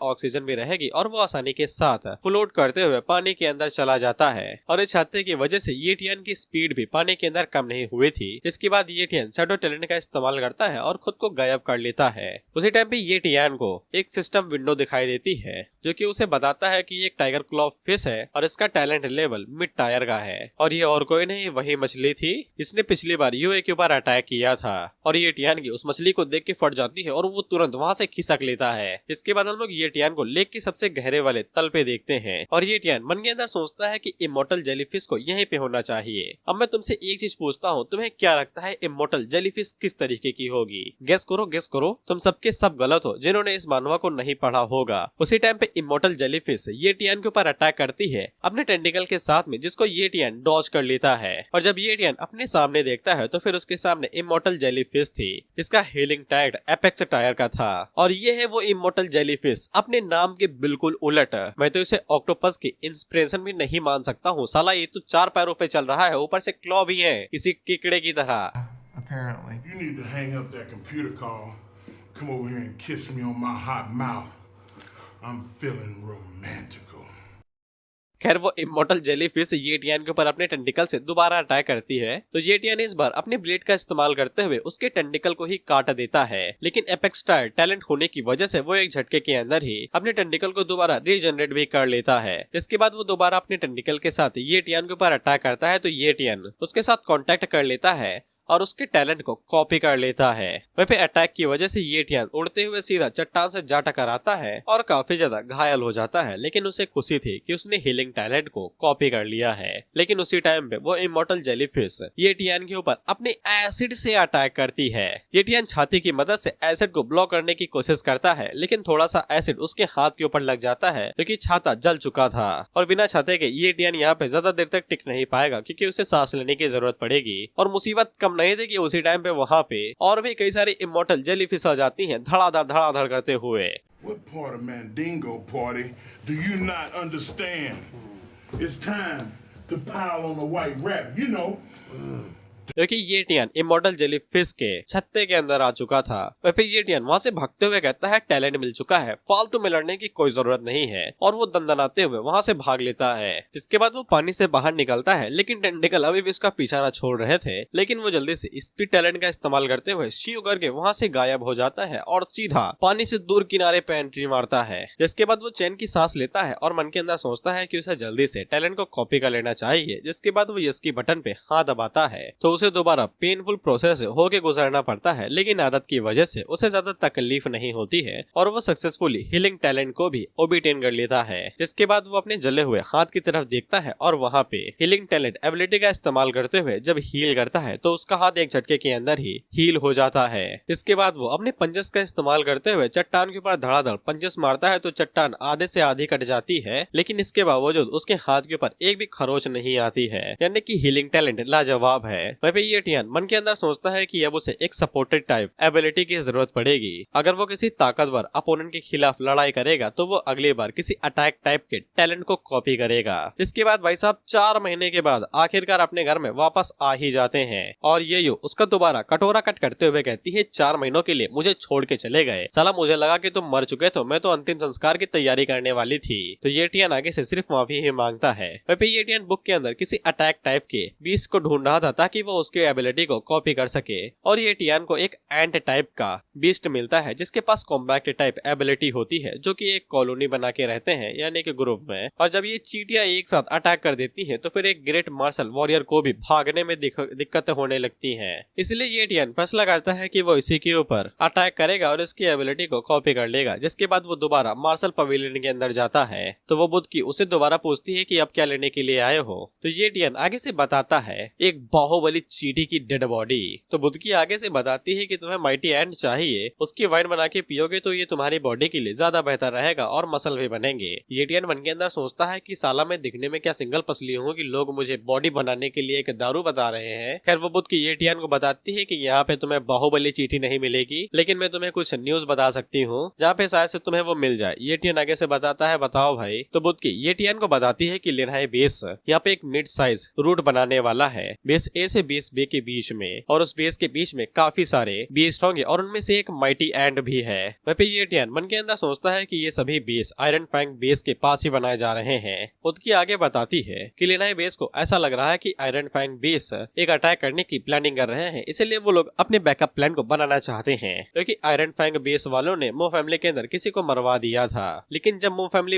Oxygen भी रहेगी और वो आसानी के साथ फ्लोट करते हुए पानी के अंदर चला जाता है। और इस छाते की वजह से ये टियान की स्पीड भी पानी के अंदर कम नहीं हुई थी, जिसके बाद ये टियान शैडो टैलेंट का इस्तेमाल करता है और खुद को गायब कर लेता है। उसी टाइम पे ये टियान को एक सिस्टम विंडो दिखाई देती है जो कि उसे बताता है कि ये एक टाइगर क्लॉ फिश है और इसका टैलेंट लेवल मिड टायर का है और ये और कोई नहीं वही मछली थी जिसने पिछली बार यूए के ऊपर अटैक किया था। और ये टियान की उस मछली को देख के फट जाती है और वो तुरंत वहाँ से खिसक लेता है। इसके बाद हम लोग ये टियान को लेक के सबसे गहरे वाले तल पे देखते हैं और ये टियान मन के अंदर सोचता है कि इमोर्टल जेलीफिश को यहीं पे होना चाहिए। अब मैं तुमसे एक चीज पूछता हूँ, तुम्हें क्या लगता है इमोर्टल जेलीफिश किस तरीके की होगी? गेस करो, तुम सबके सब गलत हो जिन्होंने इस मानवा को नहीं पढ़ा होगा। उसी टाइम पे इमोर्टल जेलीफिश ये टियान के ऊपर अटैक करती है अपने टेंटिकल के साथ में, जिसको ये टियान डॉज कर लेता है। और जब ये टियान अपने सामने देखता है तो फिर उसके सामने इमोर्टल जेलीफिश थी। इसका हीलिंग टैग एपेक्स टायर का था और ये है वो इमोर्टल जेलीफिश अपने नाम के बिल्कुल उलट। मैं तो इसे ऑक्टोपस की इंस्पिरेशन भी नहीं मान सकता हूँ। साला ये तो 4 पैरों पे चल रहा है, ऊपर से क्लॉ भी है किसी कीकड़े की तरह। Apparently. You need to hang up that computer call. Come over here and kiss me on my hot mouth. I'm feeling romantical. खैर वो इमोर्टल जेलीफिश ये टियान के ऊपर अपने टेंटिकल से दोबारा अटैक करती है तो ये टियान इस बार अपने ब्लेड का इस्तेमाल करते हुए उसके टेंटिकल को ही काट देता है। लेकिन एपेक्स टायर टैलेंट होने की वजह से वो एक झटके के अंदर ही अपने टेंटिकल को दोबारा रीजनरेट भी कर लेता है। इसके बाद वो दोबारा अपने टेंटिकल के साथ ये टियान के ऊपर अटैक करता है तो ये टियान उसके साथ कॉन्टेक्ट कर लेता है और उसके टैलेंट को कॉपी कर लेता है। वहीं पे अटैक की वजह से ये टियान उड़ते हुए सीधा चट्टान से जा टकराता है और काफी ज्यादा घायल हो जाता है। लेकिन उसे खुशी थी कि उसने हीलिंग टैलेंट को कॉपी कर लिया है। लेकिन उसी टाइम पे वो इमोर्टल जेलीफिश ये टियान के ऊपर अपने एसिड से अटैक करती है। ये टियान छाती की मदद से एसिड को ब्लॉक करने की कोशिश करता है, लेकिन थोड़ा सा एसिड उसके हाथ के ऊपर लग जाता है क्योंकि छाता जल चुका था और बिना छाते के ये टियान यहाँ पे ज्यादा देर तक टिक नहीं पाएगा क्योंकि उसे सांस लेने की जरूरत पड़ेगी। और मुसीबत कम नहीं थी कि उसी टाइम पे वहाँ पे और भी कई सारी इमोर्टल जेलीफिश आ जाती हैं धड़ाधड़ करते हुए। What part of Mandingo party do you not understand? It's time to pile on the white rabbit, you know. क्योंकि ये टियान इमोर्टल जेलीफिश के छत्ते के अंदर आ चुका था। और फिर ये टियान वहाँ से भागते हुए कहता है टैलेंट मिल चुका है, फालतू में लड़ने की कोई जरूरत नहीं है और वो दंदनाते हुए वहाँ से भाग लेता है। जिसके बाद वो पानी से बाहर निकलता है लेकिन टेंटिकल अभी भी उसका पीछा न छोड़ रहे थे। लेकिन वो जल्दी से स्पीड टैलेंट का इस्तेमाल करते हुए शिव करके वहाँ से गायब हो जाता है और सीधा पानी से दूर किनारे पे एंट्री मारता है। जिसके बाद वो चैन की सांस लेता है और मन के अंदर सोचता है कि उसे जल्दी से टैलेंट को कॉपी कर लेना चाहिए। जिसके बाद वो यस की बटन पे हाथ दबाता है तो उसे दोबारा पेनफुल प्रोसेस होके गुजरना पड़ता है, लेकिन आदत की वजह से उसे ज्यादा तकलीफ नहीं होती है और वो सक्सेसफुली हीलिंग टैलेंट को भी ओबिटेन कर लेता है। जिसके बाद वो अपने जले हुए हाथ की तरफ देखता है और वहाँ पे हीलिंग टैलेंट एबिलिटी का इस्तेमाल करते हुए जब हील करता है तो उसका हाथ एक झटके के अंदर ही हील हो जाता है। इसके बाद वो अपने पंजस का इस्तेमाल करते हुए चट्टान के ऊपर धड़ाधड़ पंजस मारता है तो चट्टान आधे से आधी कट जाती है, लेकिन इसके बावजूद उसके हाथ के ऊपर एक भी खरोच नहीं आती है, यानी कि हीलिंग टैलेंट लाजवाब है। वहीं पे ये टियान मन के अंदर सोचता है कि अब उसे एक सपोर्टेड टाइप एबिलिटी की जरूरत पड़ेगी। अगर वो किसी ताकतवर अपोनेंट के खिलाफ लड़ाई करेगा तो वो अगली बार किसी अटैक टाइप के टैलेंट को कॉपी करेगा। इसके बाद भाई साहब 4 महीने के बाद आखिरकार अपने घर में वापस आ ही जाते हैं और ये उसका दोबारा कटोरा कट करते हुए कहती है 4 महीनों के लिए मुझे छोड़ के चले गए, साला मुझे लगा कि तुम मर चुके थे, मैं तो अंतिम संस्कार की तैयारी करने वाली थी। तो ये टियान आगे से सिर्फ माफी ही मांगता है। ये टियान बुक के अंदर किसी अटैक टाइप के बीस्ट को ढूंढ रहा था ताकि वो उसके एबिलिटी को कॉपी कर सके और ये टियान को एक एंट टाइप का बीस्ट मिलता है जिसके पास कॉम्बैक्ट टाइप एबिलिटी होती है, जो कि एक कॉलोनी बना के रहते हैं यानी कि ग्रुप में। और जब ये चींटियां एक साथ अटैक कर देती हैं तो फिर एक ग्रेट मार्शल वॉरियर को भी भागने में दिक्कत होने लगती है। इसलिए ये टियान फैसला करता है कि वो इसी के ऊपर अटैक करेगा और इसकी एबिलिटी को कॉपी कर लेगा। जिसके बाद वो दोबारा मार्शल पवेलियन के अंदर जाता है तो वो बुद्ध की उसे दोबारा पूछती है कि अब क्या लेने के लिए आए हो। तो ये टियान आगे से बताता है एक बाहुबली चींटी की डेड बॉडी। तो बुद्ध की आगे से बताती है कि तुम्हें माइटी एंड चाहिए, उसकी वाइन बना के पियोगे तो ये तुम्हारी बॉडी के लिए ज्यादा बेहतर रहेगा और मसल भी बनेंगे। ये टियान मन के अंदर सोचता है कि साला मैं दिखने में क्या सिंगल पसली हूँ कि लोग मुझे बॉडी बनाने के लिए एक दारू बता रहे हैं। खैर वो बुद्ध की ये टियान को बताती है कि यहाँ पे तुम्हें बाहुबली चींटी नहीं मिलेगी, लेकिन मैं तुम्हें कुछ न्यूज बता सकती हूँ जहाँ पे शायद से तुम्हें वो मिल जाए। ये टियान आगे से बताता है बताओ भाई। तो बुद्ध की ये टियान को बताती है कि लेना है बेस, यहाँ पे एक मिड साइज रूट बनाने वाला है। बेस ए से बेस बे के बीच में, और उस बेस के बीच में काफी सारे बेस्ट होंगे और उनमें से एक माइटी एंड भी है। वहीं पे ये टियान मन के अंदर सोचता है कि ये सभी बेस आयरन फैंग बेस के पास ही बनाए जा रहे हैं। उसकी आगे बताती है कि लिनाई बेस को ऐसा लग रहा है कि आयरन फैंग बेस एक अटैक करने की प्लानिंग कर रहे हैं, इसलिए वो लोग अपने बैकअप प्लान को बनाना चाहते हैं, क्योंकि आयरन फैंग बेस वालों ने मो फैमिली के अंदर किसी को मरवा दिया था। लेकिन जब मो फैमिली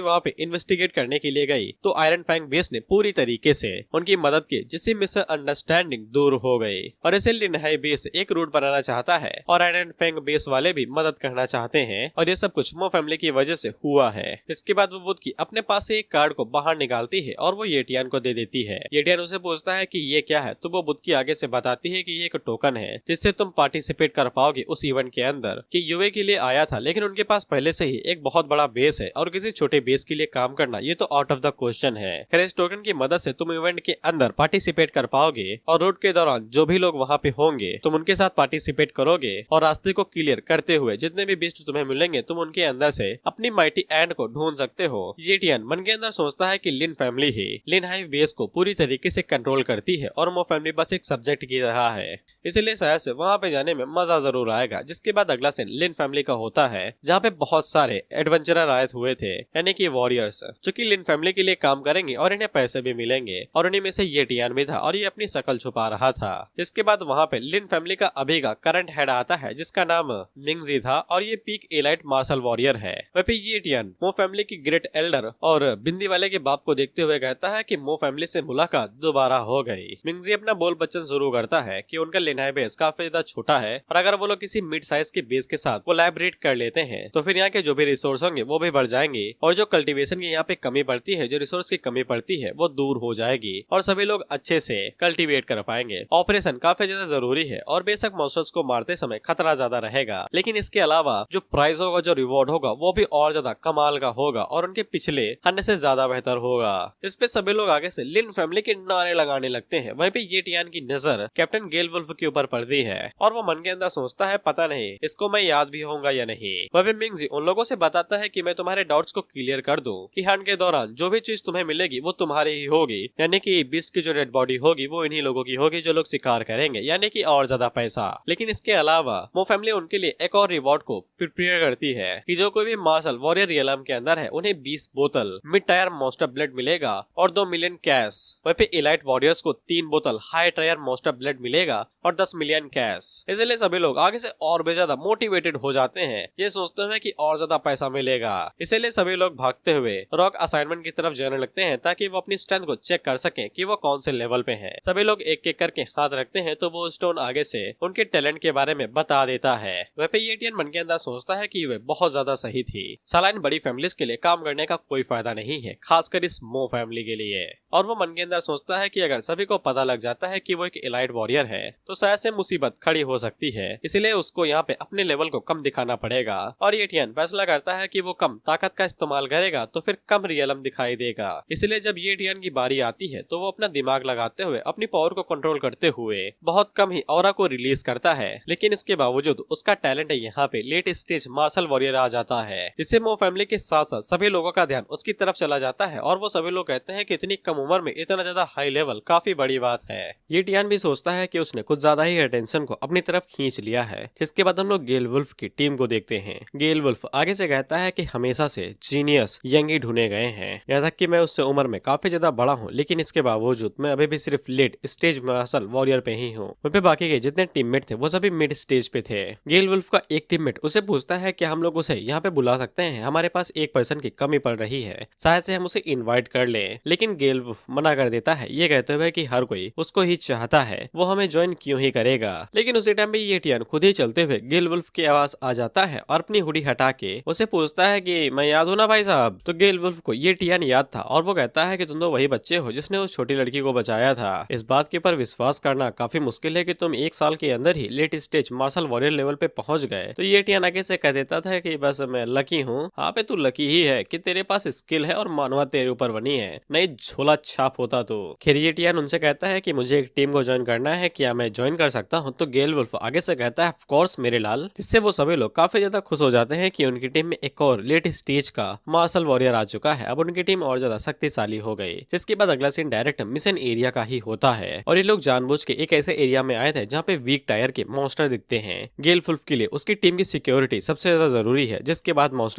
वहाँ पे इन्वेस्टिगेट करने के लिए गई तो आयरन फैंग बेस ने पूरी तरीके से उनकी मदद की, जिससे मिसअंडरस्टैंडिंग दूर हो गई। और इसे लिनहाई बेस एक रूट बनाना चाहता है और आयरन फैंग बेस वाले भी मदद करना चाहते हैं, और ये सब कुछ मो फैमिली की वजह से हुआ है। इसके बाद वो बुद्ध की अपने पास से एक कार्ड को बाहर निकालती है और वो येटियान को दे देती है। येटियान उसे पूछता है कि ये क्या है, तो वो बुद्ध की आगे से बताती है कि ये एक टोकन है जिससे तुम पार्टिसिपेट कर पाओगे उस इवेंट के अंदर। कि यूए के लिए आया था लेकिन उनके पास पहले से ही एक बहुत बड़ा बेस है और किसी छोटे बेस के लिए काम करना ये तो आउट ऑफ द क्वेश्चन है। खैर इस टोकन की मदद से तुम इवेंट के अंदर पार्टिसिपेट कर पाओगे और रूट के दौरान जो भी लोग वहाँ पे होंगे तुम उनके साथ पार्टिसिपेट करोगे और रास्ते को क्लियर करते हुए जितने भी बेस्ट तुम्हें मिलेंगे तुम उनके अंदर से अपनी माइटी एंड को ढूंढ सकते हो। ये टियान मन के अंदर सोचता है कि लिन फैमिली ही लिनहाई बेस को पूरी तरीके से कंट्रोल करती है और मो फैमिली बस एक सब्जेक्ट की तरह है, इसलिए शायद से वहाँ पे जाने में मजा जरूर आएगा। जिसके बाद अगला सीन लिन फैमिली का होता है जहाँ पे बहुत सारे एडवेंचरर आए हुए थे, यानी कि वॉरियर्स, जो कि लिन फैमिली के लिए काम करेंगे और इन्हें पैसे भी मिलेंगे, और उन्हीं में से ये टियान भी था और ये अपनी शकल छुपा रहा था। इसके बाद वहाँ पे लिन फैमिली का अभी का करंट हेड आता है जिसका नाम मिंगजी था और ये पीक एलाइट मार्शल वॉरियर है। वह पे ये टियान मो फैमिली की ग्रेट एल्डर और बिंदी वाले के बाप को देखते हुए कहता है कि मो फैमिली से मुलाकात दोबारा हो गई। मिंगजी अपना बोल बच्चन शुरू करता है कि उनका लिनहाई बेस काफी ज्यादा छोटा है और अगर वो लोग किसी मिड साइज के बेस के साथ कोलैबोरेट कर लेते हैं तो फिर यहाँ के जो भी रिसोर्स होंगे वो भी बढ़ जाएंगे और जो कल्टीवेशन की यहाँ पे कमी पड़ती है, जो रिसोर्स की कमी पड़ती है वो दूर हो जाएगी और सभी लोग अच्छे से कल्टीवेट कर पाएंगे। ऑपरेशन काफी ज्यादा जरूरी है और बेशक मॉन्स्टर्स को मारते समय खतरा ज्यादा रहेगा, लेकिन इसके अलावा जो प्राइस होगा, जो रिवॉर्ड होगा वो भी और ज्यादा कमाल का होगा और उनके पिछले अन्य से ज्यादा बेहतर होगा। इस पे सभी लोग आगे से लिन फैमिली के नारे लगाने लगते हैं। वहीं पे ये टियान की नजर कैप्टन गेल वुल्फ के ऊपर पड़ती है और वो मन के अंदर सोचता है पता नहीं इसको मैं याद भी होऊंगा या नहीं। वहीं पे मिंगजी उन लोगों से बताता है कि मैं तुम्हारे डाउट्स को क्लियर कर दूं कि हंट के दौरान जो भी चीज तुम्हें मिलेगी वो तुम्हारी ही होगी, यानी कि बीस्ट की जो डेड बॉडी होगी वो इन्हीं लोगों की होगी जो लोग शिकार करेंगे, यानी कि और ज्यादा पैसा। लेकिन इसके अलावा वो फैमिली उनके लिए एक और रिवॉर्ड को प्रिपेयर करती है कि जो कोई भी मार्शल वॉरियर रियलम के अंदर है उन्हें 20 बोतल मिड टायर मॉन्स्टर ब्लड मिलेगा और 2 मिलियन कैश। वहीं पे एलाइट वॉरियर्स को 3 बोतल हाई टायर मॉन्स्टर ब्लड मिलेगा और 10 मिलियन कैश। इसलिए सभी लोग आगे से और भी ज्यादा मोटिवेटेड हो जाते हैं, ये सोचते हैं कि और ज्यादा पैसा मिलेगा। इसलिए सभी लोग भागते हुए रॉक असाइनमेंट की तरफ जाने लगते हैं ताकि वो अपनी स्ट्रेंथ को चेक कर सकें कि वो कौन से लेवल पे हैं। सभी लोग एक एक करके हाथ रखते हैं तो वो स्टोन आगे से उनके टैलेंट के बारे में बता देता है। वह पे ये टियान मन के अंदर सोचता है कि वे बहुत ज्यादा सही थी। साला इन बड़ी फैमिलीज के लिए काम करने का कोई फायदा नहीं है, खासकर इस मो फैमिली के लिए। और वो मन के अंदर सोचता है कि अगर सभी को पता लग जाता है कि वो एक एलाइट वॉरियर है तो शायद से मुसीबत खड़ी हो सकती है, इसलिए उसको यहाँ पे अपने लेवल को कम दिखाना पड़ेगा। और ये टियान फैसला करता है कि वो कम ताकत का इस्तेमाल करेगा तो फिर कम रियलम दिखाई देगा। इसलिए जब ये टियान की बारी आती है तो वो अपना दिमाग लगाते हुए अपनी पावर को कंट्रोल करते हुए बहुत कम ही ऑरा को रिलीज करता है, लेकिन इसके बावजूद उसका टैलेंट यहाँ पे लेट स्टेज मार्शल वॉरियर आ जाता है, जिससे मो फैमिली के साथ साथ सभी लोगों का ध्यान उसकी तरफ चला जाता है और वो सभी लोग कहते हैं कि इतनी कम उम्र में इतना ज्यादा हाई लेवल काफी बड़ी बात है। ये टियान भी सोचता है कि उसने कुछ ज्यादा ही अटेंशन को अपनी तरफ खींच लिया है। जिसके बाद हम लोग गेल वुल्फ की टीम को देखते हैं। गेल वुल्फ आगे से कहता है कि हमेशा से जीनियस यंग ही ढूंढे गए हैं, यहाँ तक कि मैं उससे उम्र में काफी ज्यादा बड़ा हूँ, लेकिन इसके बावजूद मैं अभी भी सिर्फ लेट स्टेज मार्शल वॉरियर पे ही हूँ। वहीं पे बाकी के जितने टीममेट थे वो सभी मिड स्टेज पे थे। गेल वुल्फ का एक टीममेट उसे पूछता है कि हम लोग उसे यहाँ पे बुला सकते हैं, हमारे पास एक पर्सन की कमी पड़ रही है, शायद से हम उसे इनवाइट कर लें। लेकिन गेल वुल्फ मना कर देता है, ये कहते हुए कि हर कोई उसको ही चाहता है, वो हमें ज्वाइन क्यों ही करेगा। लेकिन उसी टाइम पे ये टियान खुद ही चलते हुए गेल वुल्फ की आवाज आ जाता है और अपनी हुडी हटा के उसे पूछता है कि मैं याद हूं ना भाई साहब। तो गेल वुल्फ को ये टियान याद था और वो कहता है कि तुम तो वही बच्चे हो जिसने उस छोटी लड़की को बचाया था। इस बात के ऊपर विश्वास करना काफी मुश्किल है कि तुम 1 साल के अंदर ही late stage martial warrior level पे पहुंच गए। तो ये टियान आगे से कह देता था कि बस मैं लकी हूँ। हाँ पे तू लकी ही है कि तेरे पास स्किल है और मानवा तेरे ऊपर बनी है, नहीं झोला छाप होता तो। खैर ये टियान उनसे कहता है कि मुझे एक टीम को ज्वाइन करना है, क्या मैं ज्वाइन कर सकता हूँ। तो गेल वुल्फ आगे से कहता है ऑफ कोर्स मेरे लाल, जिससे वो सभी लोग काफी ज्यादा खुश हो जाते हैं कि उनकी टीम में एक और लेट स्टेज का मार्शल वॉरियर आ चुका है। अब उनकी टीम और ज्यादा शक्तिशाली हो गई। जिसके बाद अगला सीन डायरेक्ट मिशन एरिया का ही होता है और ये लोग जानबूझ के एक ऐसे एरिया में आए थे जहाँ पे वीक टायर के मॉन्स्टर दिखते हैं। गेल वुल्फ के लिए उसकी टीम की सिक्योरिटी सबसे ज्यादा जरूरी है, जिसके बाद मॉन्स्टर